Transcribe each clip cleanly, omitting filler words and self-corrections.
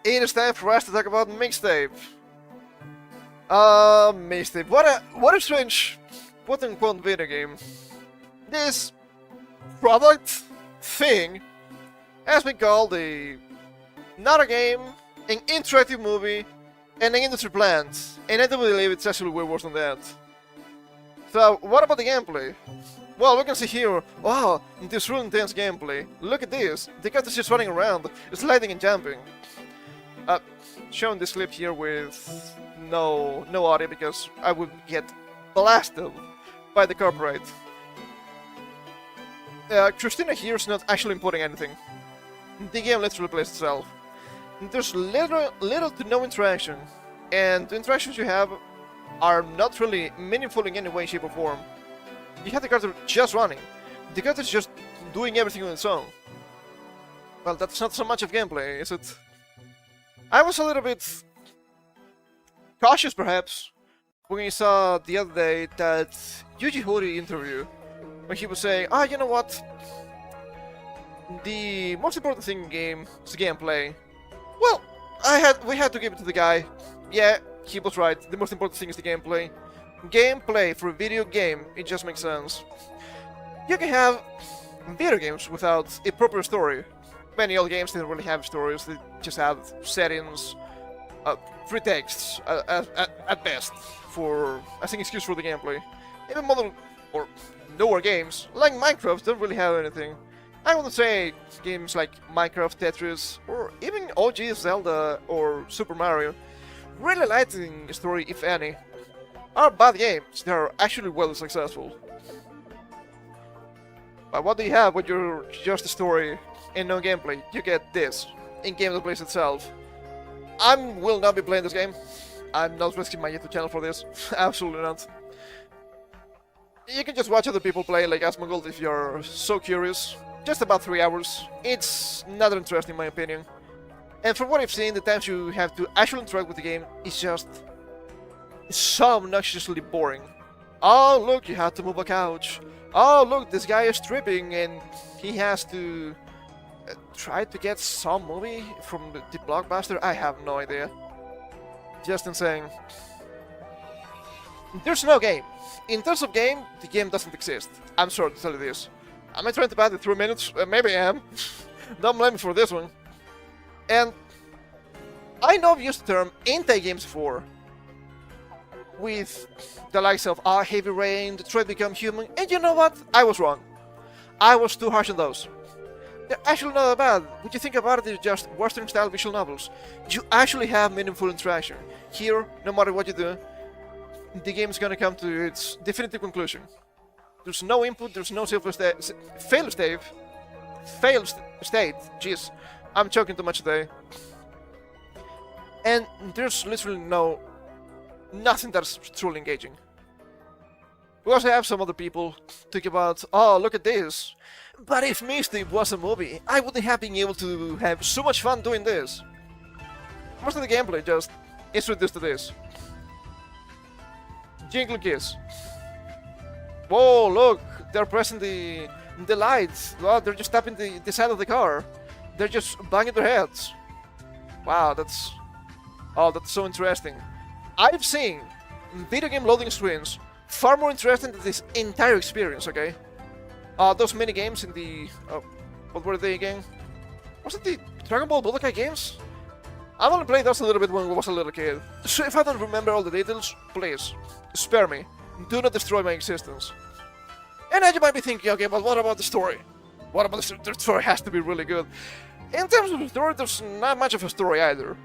it is time for us to talk about mixtape. Mixtape. What a strange quote-unquote video game. This product thing has been called not a game, an interactive movie, and an industry plant. And I don't believe it's actually way worse than that. So, what about the gameplay? Well, we can see here, wow, this really intense gameplay. Look at this, the character is just running around, sliding and jumping. Showing this clip here with no audio because I would get blasted by the copyright. Christina here is not actually inputting anything. The game literally plays itself. There's little to no interaction, and the interactions you have are not really meaningful in any way, shape or form. You have the character just running. The character is just doing everything on its own. Well, that's not so much of gameplay, is it? I was a little bit cautious, perhaps, when I saw the other day that Yuji Horii interview, when he was saying, you know what? The most important thing in the game is gameplay. Well, we had to give it to the guy. Yeah, he was right. The most important thing is the gameplay. Gameplay for a video game, it just makes sense. You can have video games without a proper story. Many old games didn't really have stories, they just have settings, free texts at best, as an excuse for the gameplay. Even modern or newer games, like Minecraft, don't really have anything. I wouldn't say games like Minecraft, Tetris, or even OG Zelda or Super Mario really lacking a story, if any, are bad games. They are actually well successful. But what do you have when you're just a story and no gameplay? You get this, in-game that plays itself. I will not be playing this game. I'm not risking my YouTube channel for this. Absolutely not. You can just watch other people play like Asmongold if you're so curious. Just about 3 hours. It's not interesting in my opinion. And from what I've seen, the times you have to actually interact with the game is just so obnoxiously boring. Oh look, you have to move a couch. Oh look, this guy is stripping and he has to try to get some movie from the blockbuster. I have no idea. Just insane. There's no game. In terms of game, the game doesn't exist. I'm sorry to tell you this. Am I trying to pass the 3 minutes? Maybe I am. Don't blame me for this one. And I know I've used the term anti-games before, with the likes of Heavy Rain, Detroit Become Human, and you know what? I was wrong. I was too harsh on those. They're actually not that bad. When you think about it, they're just Western-style visual novels. You actually have meaningful interaction. Here, no matter what you do, the game is gonna come to its definitive conclusion. There's no input, there's no failed state. Jeez, I'm choking too much today. And there's literally nothing that's truly engaging. We also have some other people think about, oh, look at this. But if Mixtape was a movie, I wouldn't have been able to have so much fun doing this. Most of the gameplay just is reduced to this. Jingle kiss. Whoa, look, they're pressing the lights. Wow, they're just tapping the side of the car. They're just banging their heads. Wow, that's so interesting. I've seen video game loading screens far more interesting than this entire experience, okay? Those mini games in the... what were they again? Was it the Dragon Ball Budokai games? I've only played those a little bit when I was a little kid. So if I don't remember all the details, please, spare me. Do not destroy my existence. And then you might be thinking, okay, but what about the story? What about the story? The story has to be really good. In terms of the story, there's not much of a story either.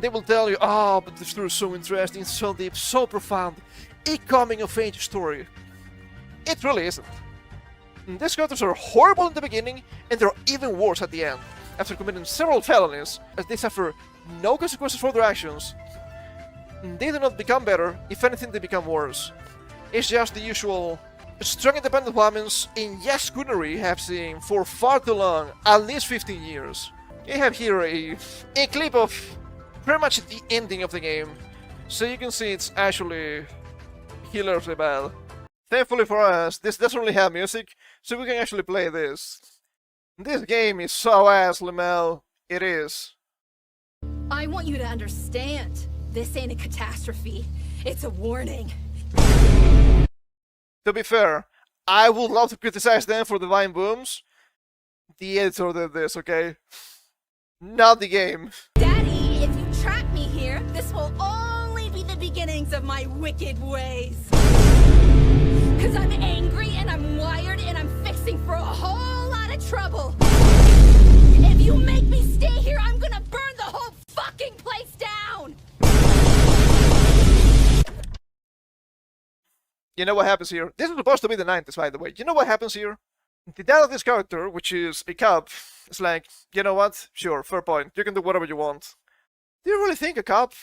They will tell you, but the story is so interesting, so deep, so profound. A coming-of-age story. It really isn't. These characters are horrible in the beginning, and they're even worse at the end, after committing several felonies, as they suffer no consequences for their actions. They do not become better, if anything they become worse. It's just the usual strong independent women in yes schoonery have seen for far too long, at least 15 years. You have here a clip of pretty much the ending of the game, so you can see it's actually hilariously bad. Thankfully for us, this doesn't really have music, so we can actually play this. This game is so ass, Lamel. It is. I want you to understand. This ain't a catastrophe. It's a warning. To be fair, I would love to criticize them for the Vine booms. The editor did this, okay? Not the game. Daddy, if you trap me here, this will only be the beginnings of my wicked ways. Cause I'm angry and I'm wired and I'm fixing for a whole lot of trouble. If you make me stay here, I'm gonna burn the whole fucking place down! You know what happens here? This is supposed to be the 90s, by the way. You know what happens here? The dad of this character, which is a cop, is like, you know what? Sure, fair point. You can do whatever you want. Do you really think a cop,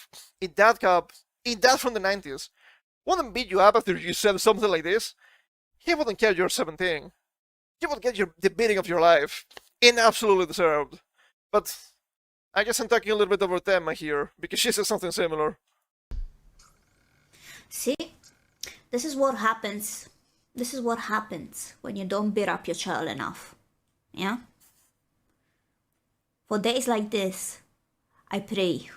a dad from the 90s, wouldn't beat you up after you said something like this? He wouldn't care you're 17. You would get the beating of your life. And absolutely deserved. But I guess I'm talking a little bit over Tema here, because she said something similar. See? This is what happens. This is what happens when you don't beat up your child enough. Yeah? For days like this, I pray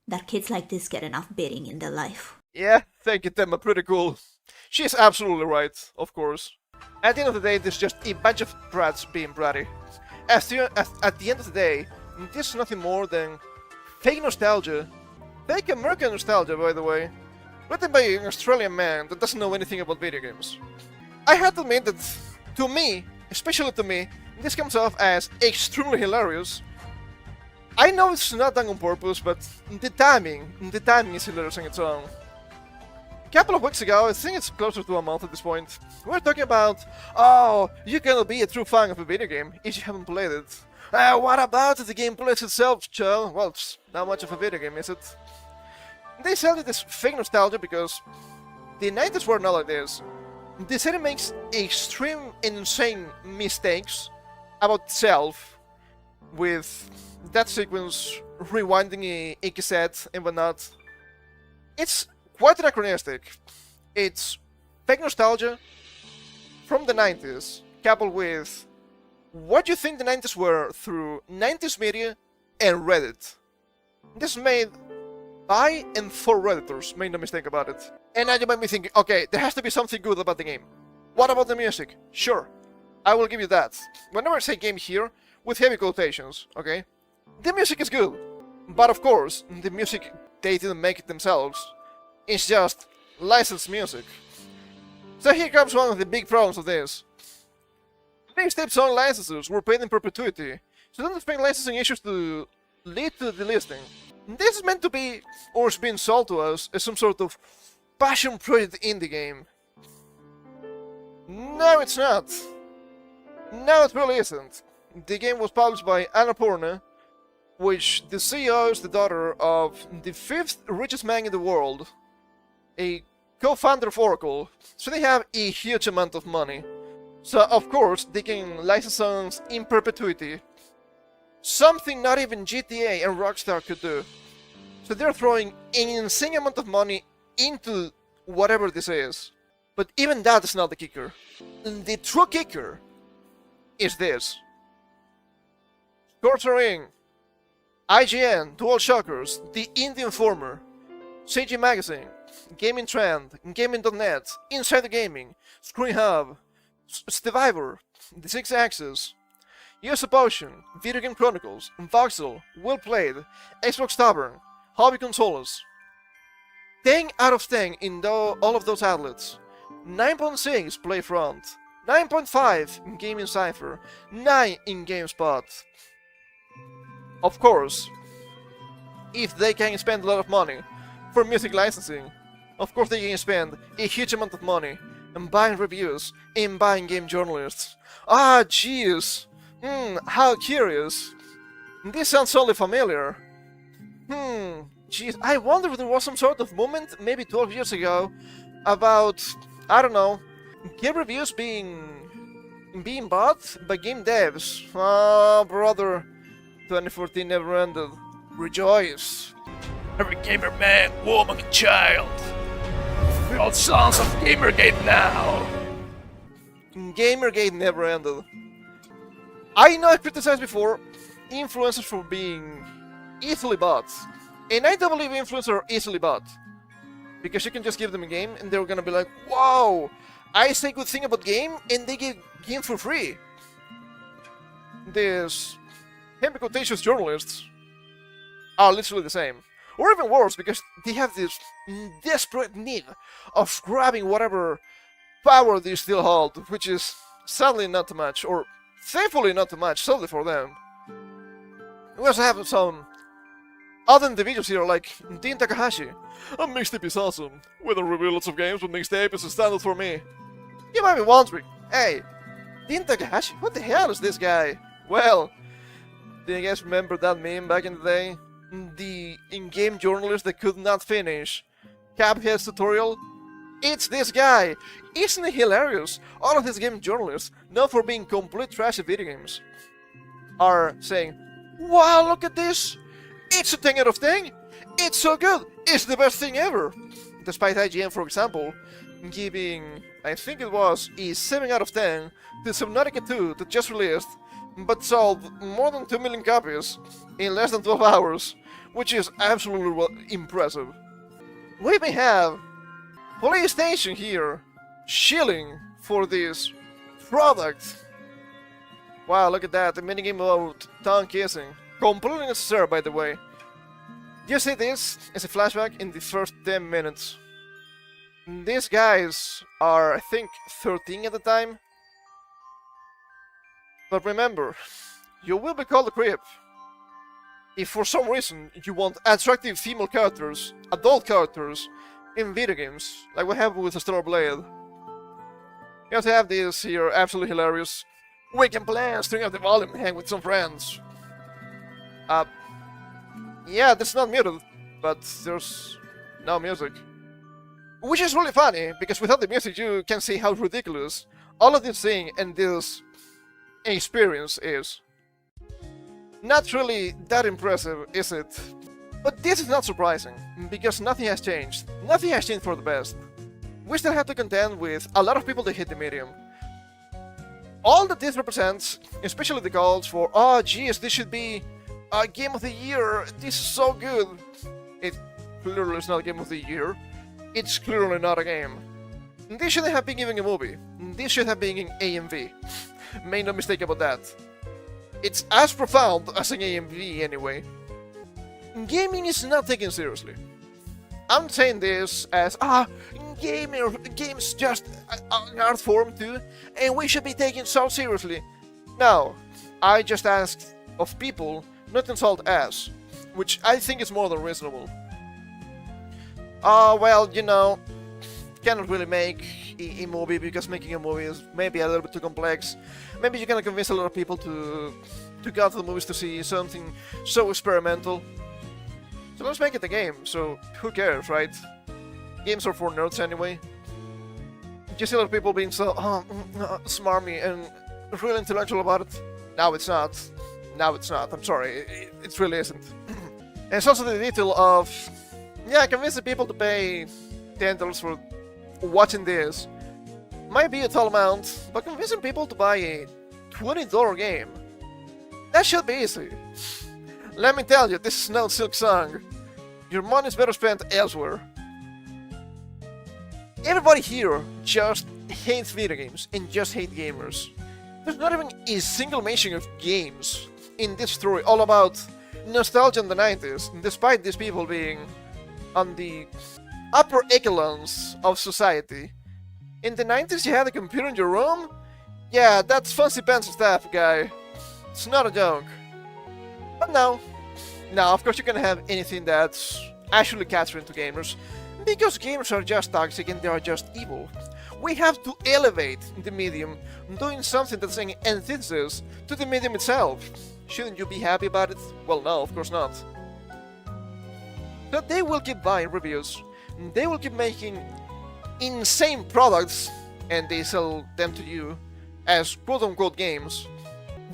that kids like this get enough beating in their life. Yeah, thank you, Tema. Pretty cool. She's absolutely right, of course. At the end of the day, there's just a bunch of brats being bratty. At the end of the day, this is nothing more than fake nostalgia. Fake American nostalgia, by the way. Written by an Australian man that doesn't know anything about video games. I have to admit that, to me, especially to me, this comes off as extremely hilarious. I know it's not done on purpose, but the timing is hilarious on its own. A couple of weeks ago, I think it's closer to a month at this point, we were talking about, oh, you cannot be a true fan of a video game if you haven't played it. What about the game plays itself, child? Well, it's not much of a video game, is it? They sell it this fake nostalgia because the 90s were not like this. The series makes extreme and insane mistakes about itself, with that sequence rewinding a cassette and whatnot. It's quite anachronistic. It's fake nostalgia from the 90s, coupled with what you think the 90s were through 90s media and Reddit. This is made by and for Redditors, make no mistake about it. And now you might be thinking, okay, there has to be something good about the game. What about the music? Sure, I will give you that. Whenever I say game here, with heavy quotations, okay? The music is good. But of course, the music, they didn't make it themselves. It's just licensed music. So here comes one of the big problems of this. Mixtape song licenses were paid in perpetuity, so don't expect licensing issues to lead to the delisting. This is meant to be, or it's being sold to us, as some sort of passion project in the game. No, it's not. No, it really isn't. The game was published by Annapurna, which the CEO is the daughter of the 5th richest man in the world, a co-founder of Oracle, so they have a huge amount of money. So of course they can license songs in perpetuity. Something not even GTA and Rockstar could do. So they're throwing an insane amount of money into whatever this is. But even that is not the kicker. The true kicker is this. Scorchering, IGN, Dual Shockers, The Indie Informer, CG Magazine, Gaming Trend, Gaming.net, Insider Gaming, Screen Hub, Stevivor, The Six Axis, US Potion, Video Game Chronicles, Voxel, Well Played, Xbox Tavern, Hobby Consoles. 10 out of 10 in all of those outlets. 9.6 Playfront, 9.5 in Gaming Cipher, 9 in GameSpot. Of course, if they can spend a lot of money for music licensing, of course they can spend a huge amount of money and buying reviews and buying game journalists. Ah, jeez. How curious. This sounds only familiar. Jeez, I wonder if there was some sort of movement, maybe 12 years ago, about, I don't know, game reviews being bought by game devs. Oh, brother, 2014 never ended. Rejoice. Every gamer man, woman, and child. We're all sons of Gamergate now. Gamergate never ended. I know I criticized before influencers for being easily bought. And I do believe influencers are easily bought. Because you can just give them a game and they're gonna be like, wow, I say good thing about game and they get game for free. These quotations journalists are literally the same. Or even worse, because they have this desperate need of grabbing whatever power they still hold, which is sadly not too much, or thankfully not too much, sadly for them. We also have some other individuals here, like Dean Takahashi. A mixtape is awesome. We don't review lots of games, but mixtape is a standard for me. You might be wondering, hey, Dean Takahashi, what the hell is this guy? Well, do you guys remember that meme back in the day? The in-game journalist that could not finish Cuphead's tutorial? It's this guy! Isn't it hilarious? All of these game journalists, known for being complete trash at video games, are saying, wow, look at this! It's a 10 out of 10! It's so good! It's the best thing ever! Despite IGN, for example, giving, I think it was, a 7 out of 10 to Subnautica 2 that just released, but sold more than 2 million copies in less than 12 hours, which is absolutely impressive. We even have PlayStation here, shilling for this product. Wow, look at that, the minigame about tongue kissing. Completely necessary, by the way. You see this as a flashback in the first 10 minutes. These guys are, I think, 13 at the time. But remember, you will be called a creep if for some reason you want attractive female characters, adult characters, in video games, like what happened with Stellar Blade. You have to have this here, absolutely hilarious. Weekend plans, turn up the volume and hang with some friends. Yeah, that's not muted, but there's no music. Which is really funny, because without the music you can see how ridiculous all of this thing and this experience is. Not really that impressive, is it? But this is not surprising, because nothing has changed. Nothing has changed for the best. We still have to contend with a lot of people that hate the medium. All that this represents, especially the calls for, oh geez, this should be a game of the year, this is so good. It clearly is not a game of the year. It's clearly not a game. This shouldn't have been given a movie. This should have been an AMV. Make no mistake about that. It's as profound as an AMV anyway. Gaming is not taken seriously. I'm saying this as, game's just an art form too, and we should be taken so seriously. No, I just asked of people not to insult us, which I think is more than reasonable. Well, you know, cannot really make a movie because making a movie is maybe a little bit too complex. Maybe you cannot convince a lot of people to go to the movies to see something so experimental. So let's make it a game, so who cares, right? Games are for nerds anyway. You see a lot of people being so, smarmy and really intellectual about it. No, it's not. No, it's not. I'm sorry. It really isn't. And it's also the detail of, yeah, convincing people to pay $10 for watching this might be a tall amount, but convincing people to buy a $20 game, that should be easy. Let me tell you, this is no Silk Song. Your money's better spent elsewhere. Everybody here just hates video games and just hate gamers. There's not even a single mention of games in this story all about nostalgia in the 90s, despite these people being on the upper echelons of society. In the 90s you had a computer in your room? Yeah, that's fancy fancy stuff, guy. It's not a joke. But no, of course you can have anything that's actually catering to gamers, because gamers are just toxic and they are just evil. We have to elevate the medium, doing something that's an antithesis to the medium itself. Shouldn't you be happy about it? Well, no, of course not. But they will keep buying reviews, they will keep making insane products, and they sell them to you as quote-unquote games.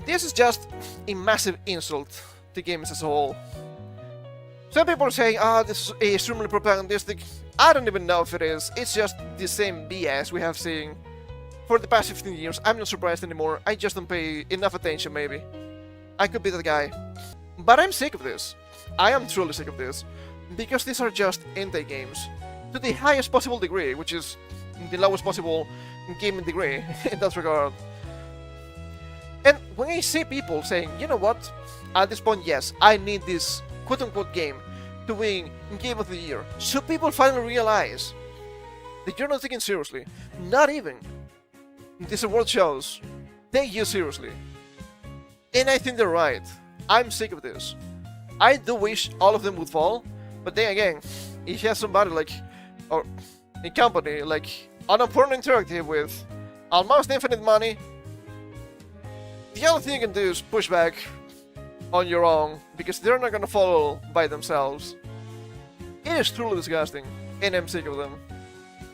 This is just a massive insult to games as a whole. Some people are saying, this is extremely propagandistic. I don't even know if it is. It's just the same BS we have seen for the past 15 years. I'm not surprised anymore. I just don't pay enough attention, maybe. I could be that guy. But I'm sick of this. I am truly sick of this, because these are just indie games to the highest possible degree, which is the lowest possible gaming degree in that regard. And when I see people saying, you know what, at this point, yes, I need this quote-unquote game to win Game of the Year, so people finally realize that you're not taken seriously. Not even these award shows take you seriously. And I think they're right. I'm sick of this. I do wish all of them would fall, but then again, if you have somebody like, or a company like Annapurna Interactive with almost infinite money, the only thing you can do is push back on your own, because they're not gonna fall by themselves. It is truly disgusting, and I'm sick of them.